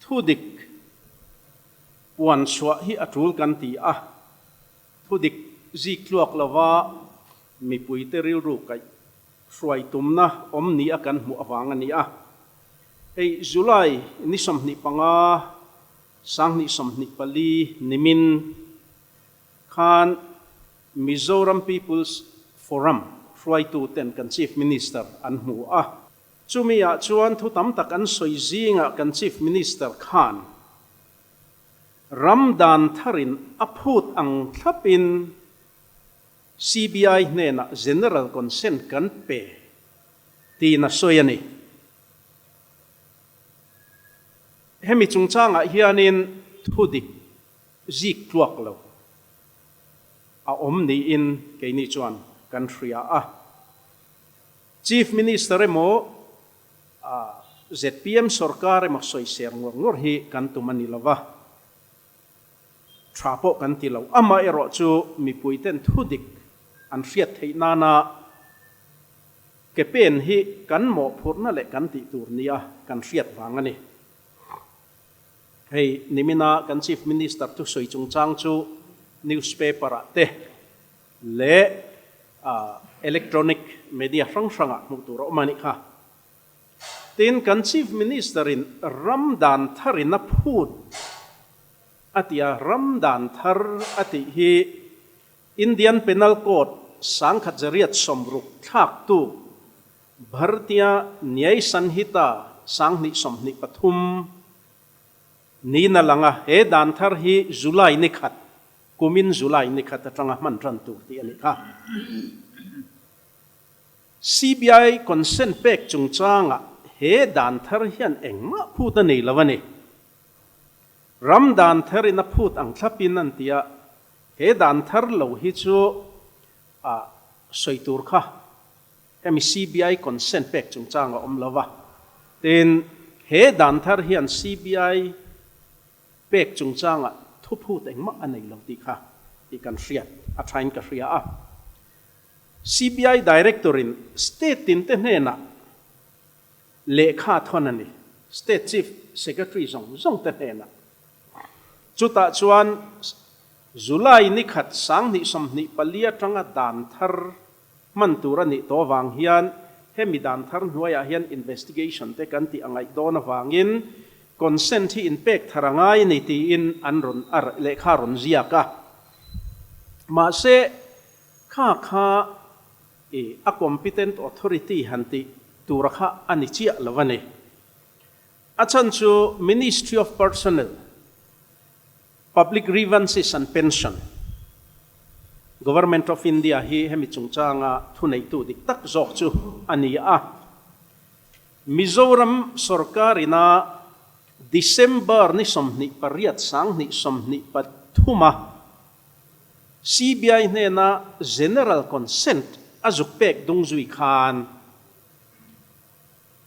Thudik puan suwa hi atul kan ti a Thudik Ziktluak Lova Mipuite Rilru Kaihhruai Tumna ni akan Hmuh Vang ani a ei July ni somni panga sang ni somni pali nimin khan Mizoram People's Forum Hruai tu ten kan Chief Minister an Hmuh a chumia chuan thu tam tak an soi zinga kan Chief Minister khan Ramdan tharin aphut ang thlapin CBI nena general consent kan pe ti na soyani hemi chungchanga hianin Thudik Ziktluak lo a ni in keini chuan country a Chief Minister emo ZPM sarkar emo soi ser ngor hi kan Tumna Lova trapo kan tilaw ama ero chu Mipuite Thudik an fiat hei nana ke pen hi kan mo phurna le kan ti tur nia kan fiat wangani hei nimina kan Chief Minister tu soi chungchang chu newspaper te le electronic media franga mutur omani kha tin kan Chief Minister in Ramdan tharin na phut atia Ramdan thar ati hi Indian Penal Code sang khajariat somruk thak tu Bhartiya Nyay Sanhita sang ni somni pathum ni na langa he dan thar hi July ni khat kumin July ni khat atanga man ran tu ti ani kha CBI consent pek chungchanga he dan thar hian engma phuta nei lawani Ramdan thar in a phut ang thlapin an tia he dan thar lo hi chu soitur kha hemi CBI consent pek chungchanga lova ten he dan thar hian CBI pek chungchanga thu phut engma anei lo ti kha ti kan hriat a thain ka hria a CBI director in state tin te hena lekha thonani state chief secretary zong te hena chuta chuan July ni khat sang ni som ni palia tanga dan thar man turani to wang hian hemi dan thar hnuaya hian investigation te kan ti angai dona wangin consent hi impact tharangai ni ti in anron ar lekha ron ziaka ma se kha a competent authority hanti turakha ani chia lawani achan chu Ministry of Personnel Public Grievances and Pension Government of India hi hemi chungchanga thunei tu dik tak zok chu ani a Mizoram sarkarina December ni somni pariat sang ni somni pathuma CBI nena general consent azuk pek dungzui khan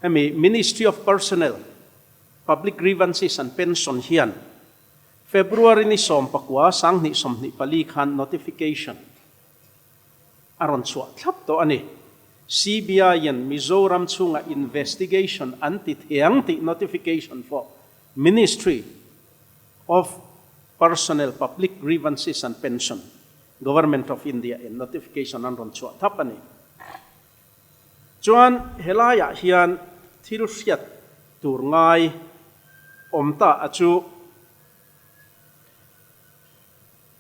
hemi Ministry of Personnel Public Grievances and Pension hian February ni som pakwa sang ni somni pali khan notification aron chua thlap to ani CBI yan Mizoram chunga investigation anti thiang ti notification for Ministry of Personnel Public Grievances and Pension Government of India in notification aron chua thap ani chuan helaya hian thil hriat tur ngai omta achu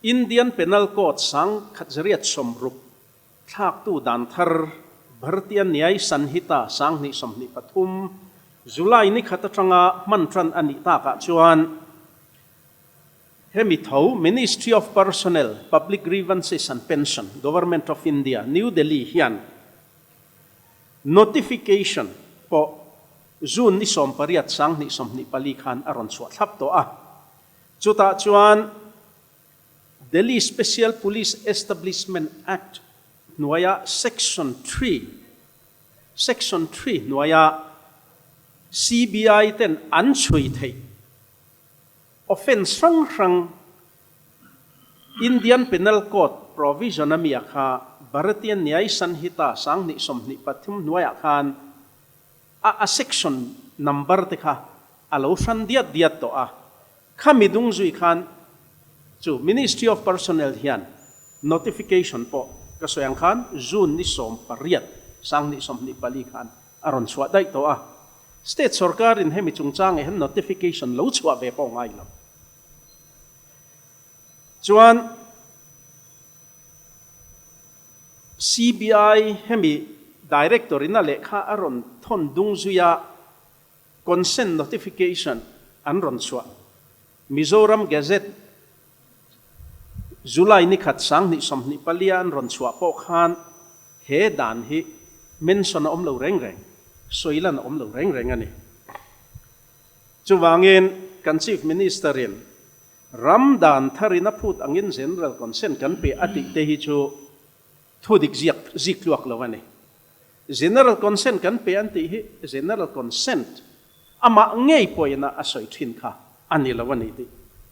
Indian Penal Code sang khajariat somruk thak tu dan thar Bhartiya Nyay Sanhita sang ni somni pathum July ni khatatanga mantran ani ta ka chuan hemi tho Ministry of Personnel Public Grievances and Pension Government of India New Delhi hian notification po June ni som pariat sang ni somni pali khan aron chwa thlap to a chuta chuan Delhi Special Police Establishment Act nuaya Section 3 nuaya CBI ten an chui thei offense rang Indian Penal Code provision amia kha Bharatiya Nyay Sanhita sang ni somni pathum nuaya khan a section number te kha alo san diat to a khami dung zui khan chu Ministry of Personnel hian notification po kasoyang khan June ni som pariat sang ni som ni pali khan aron chwa dai to a state sarkar in hemi chungchang e notification lo chwa ve po ngai lo chuan CBI hemi director in a lekha aron thon dung zuya consent notification anron chwa Mizoram Gazette July ni khat sang ni som ni palian ron chwa po khan he dan hi mention om lo reng reng soilan om lo reng reng ani chuwangin kan chief minister in ramdan tharina phut angin general consent kan pe ati te hi chu Thudik Ziktluak lo ani general consent kan pe anti hi general consent ama ngei poina asoi thin kha ani lo ani ti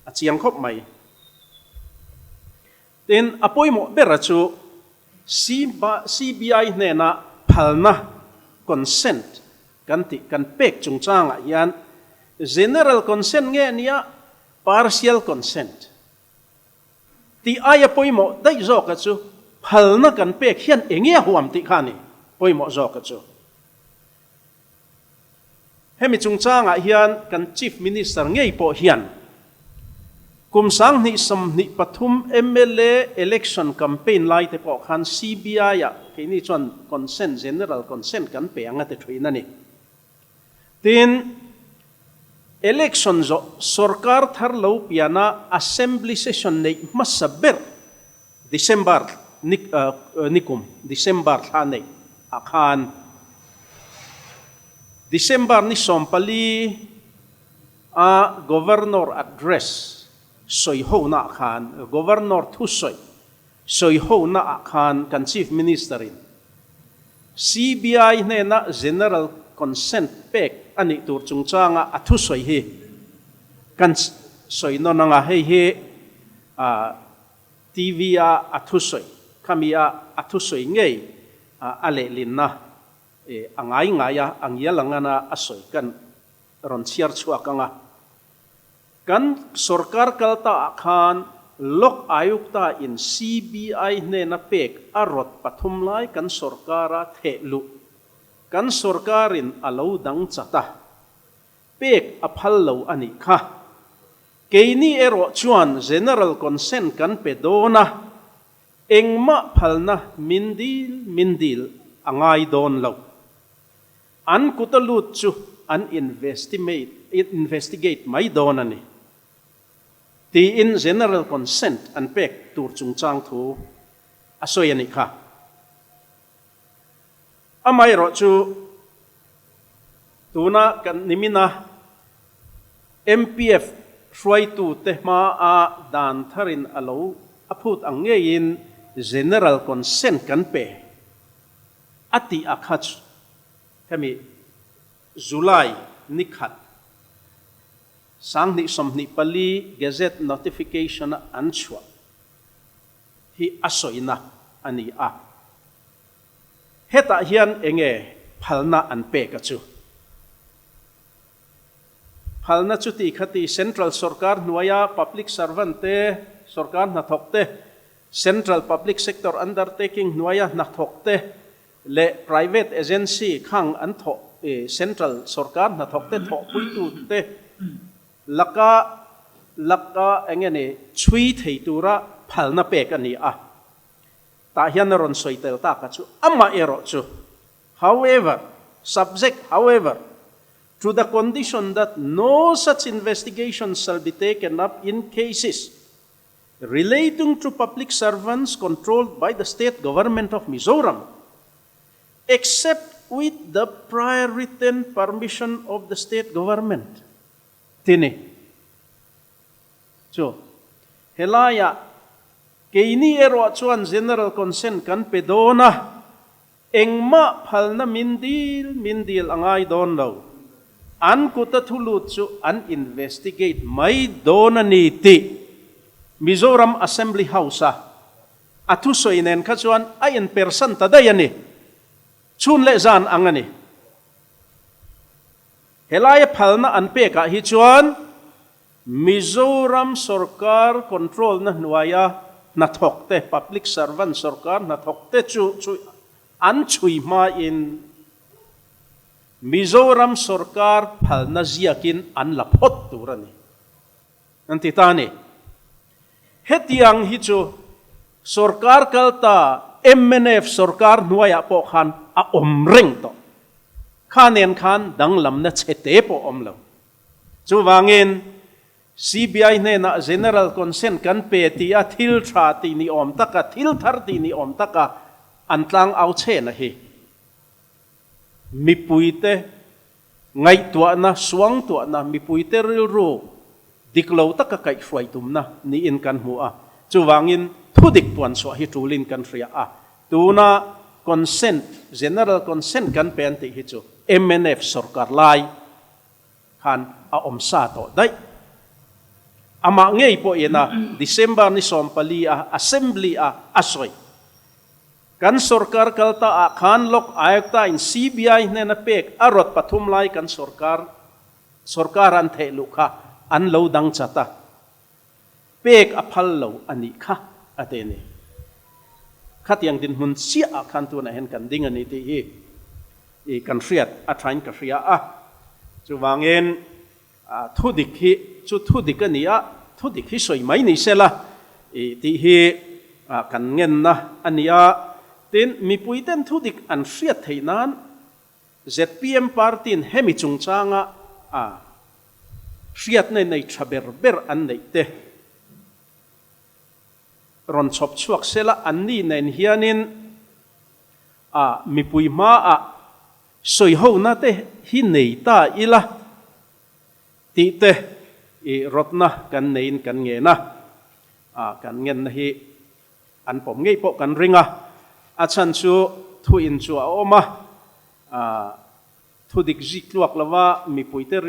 achiang khop mai then apoi mo berachu CBI ne na phalna consent kan pek chungchanga yan general consent nge nia partial consent ti aya apoi mo dai zo ka chu phalna kan pek hian enge huam ti khani poi mo zo ka chu hemi chungchanga hian kan chief minister ngei po hian kumsang ni som ni pathum MLA election campaign lai te po khan CBI ya kini chon consent general consent kan pe anga te thuina ni tin election zo sarkar thar lo piana assembly session nei masaber December nikum December thane akhan December ni sompali a governor address soi ho na khan governor thu soi ho na khan kan chief minister in CBI ne na general consent pek ani tur chungchanga athu soi hi kan soi no nga he TV a athu soi khamia athu soi ngei ale linna angai ngaya angya langana asoi kan ron chiar chuakanga kan sarkar kalta khan lok ayukta in CBI ne na pek arot pathum lai kan sarkara thelu kan sarkarin alo dang chata pek aphal lo ani kha keini ero chuan general consent kan pedona engma phalna mindil angai don lo an kutalut chu an investigate mai donani ti in general consent an pek tur chungchang thu asoyani kha amai ro chu tuna kan nimina MPF Kaihhruai tu tehma a dan tharin alo aphut angein general consent kan pe ati akhach kami July nikhat sang ni som ni pali gazette notification anchwa hi asoina ani a heta hian enge phalna an pe ka chu phalna chu ti khati central sarkar nuaya public servant te sarkar na thokte central public sector undertaking nuaya na thokte le private agency khang an tho central sarkar na thokte tho pui tu te laka engene chui thei tura phalna pek ani a ta hian ron soitel ta ka chu amma ero chu however to the condition that no such investigation shall be taken up in cases relating to public servants controlled by the state government of Mizoram except with the prior written permission of the state government. Tini. So, helaya keini ero chuan general consent kan pedona engma phalna mindil angai don lo an kuta thulut chu an investigate mai donani ti Mizoram Assembly House athu soinen kha chuan a in person ta dayani chun le zan angani helai phalna an pe ka hi chuan Mizoram Sarkar control na nuaya na thokte public servant sarkar na thokte chu an chui ma in Mizoram Sarkar phalna ziakin an laphot turani antitani hetiang hi chu sarkar kalta MNF sarkar nuaya po khan a omreng to khanen khan danglam na chete po omlo chu wangin CBI ne na general consent kan pe ti a thil tha ti ni om taka thil thar ti ni om taka antlang au che na hi Mipuite ngai tua na suang tua na Mipuite Rilru diklo taka Kaihhruai Tumna ni in kan Hmuh a chu wangin Thudik puan so hi tulin kan ria a tuna consent general consent kan pen ti hi chu MNF sarkar lai khan a om sa to dai ama ngei po ina December ni sompali a assembly a asoi kan sarkar kalta a khan lok ayakta in CBI ne na pek arot pathum lai kan sarkar an the lukha an lo dang chata pek a phal lo ani kha atene khatiang din hun sia a khan tu na hen kan ding ani ti hi e kan riat a train ka ria a chu wangin Thudik hi chu Thudik ania Thudik hi soi mai ni sela e ti hi kan ngen na ania tin Mipuiten Thudik an riat theinan ZPM party in hemi chungchanga riat nei thaber ber an nei te ron chop chuak sela anni nen hianin mipui ma soi ho na te hi nei ta ila ti te e rotna kan nein kan nge na kan ngen na hi an pom ngei po kan ringa achan chu thu in chu a oma Thudik Ziktluak Lova Mipuite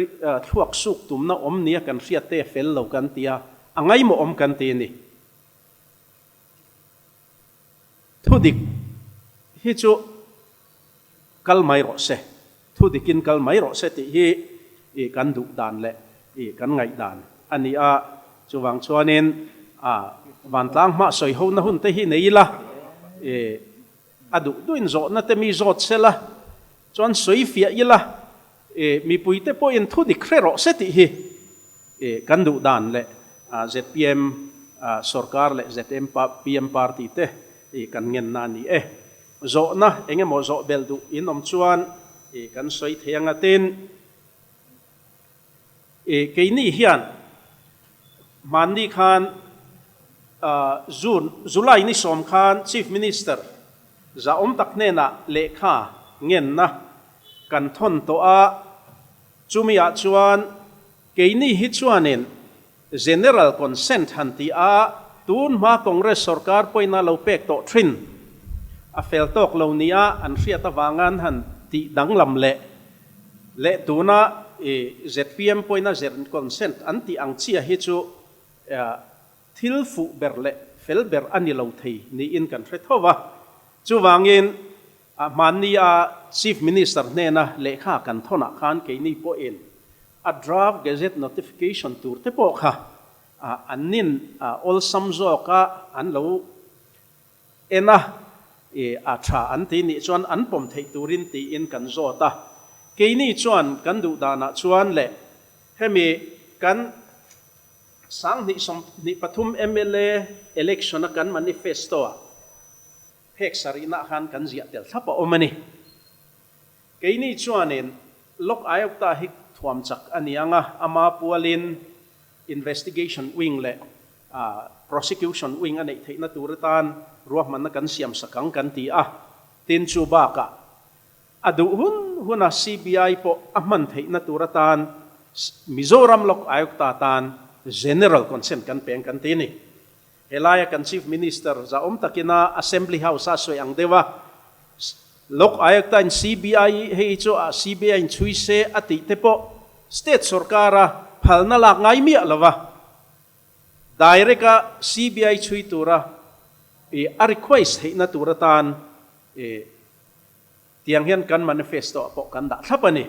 thuak suk tumna om nia kan riat te fel lo kan tia angai mo om kan ti ni Thudik hi chu kalmai ro se Thudikin kalmai ro se ti hi e kan du dan le e kan ngai dan ani a chuwang chuanin van tlang ma soi ho na hun te hi nei la e adu duin zo na te mi zot sela chuan soi fia ila e Mipuite po in Thudik ro se ti hi e kan du dan le ZPM sarkar le ZM PM party te e kan ngen na ni zo na enge mo zo bel du in om chuan e kan soi thianga tin e keini hian mandi khan July ni som khan chief minister za om takne na lekha ngen na kan thon to a chumia chuan keini hi chuanin general consent hanti a tun ma congress sarkar poina lo pek to trin a fel tok lo nia an riata wangan han ti danglam le tuna ZPM poina zer consent anti ang chia hi chu thil fu berle fel ber ani lo thei ni in kan threthowa chu wangin mania chief minister ne na lekha kan thona khan ke ni po in a draft gazette notification tur te po kha anin all samzo ka an lo ena a tha an ti ni chuan an pom thei turin ti in kan zo ta keini chuan kan du dana chuan le hemi kan sang ni som ni pathum MLA election kan manifesto phek sarina khan kan zia tel thapa omani keini chuanin lok ayok ta hi thuam chak anianga ama pualin investigation wing le prosecution wing anei theina turatan ruah man kan siam sakang kan ti tin chu ba ka adu huna CBI po aman theina turatan Mizoram lok ayok ta tan general consent kan peng kan tini helaya kan chief minister za takina assembly house asoi ang dewa lok ayok tan CBI hei chu CBI in chui se ati te po state sarkara phalna lak ngai mi alawa direct CBI chui tura a request heina turatan tiang hian kan manifesto po kan da thlapani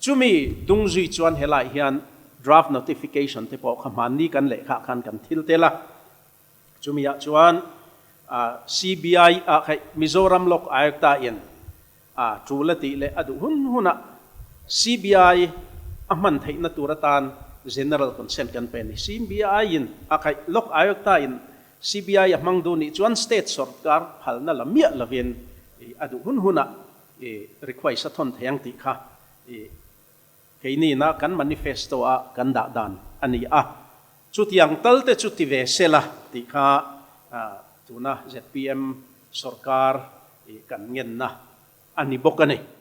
chumi dung zui chuan helai hian draft notification te pawh khamhan ni kan lekha khan kan thil te la chumi ya chuan CBI khai Mizoram lok ayok ta in chulati le adu huna CBI aman theina turatan general consent kan pen CBI in khai lok ayok ta in CBI amang do ni chuan state sarkar phalna lamia lavin adu huna request a thon thayang ti kha keini na kan manifesto a kan da dan ani chutiang talte chuti ve sela ti kha tuna ZPM sarkar kan ngen na ani bokane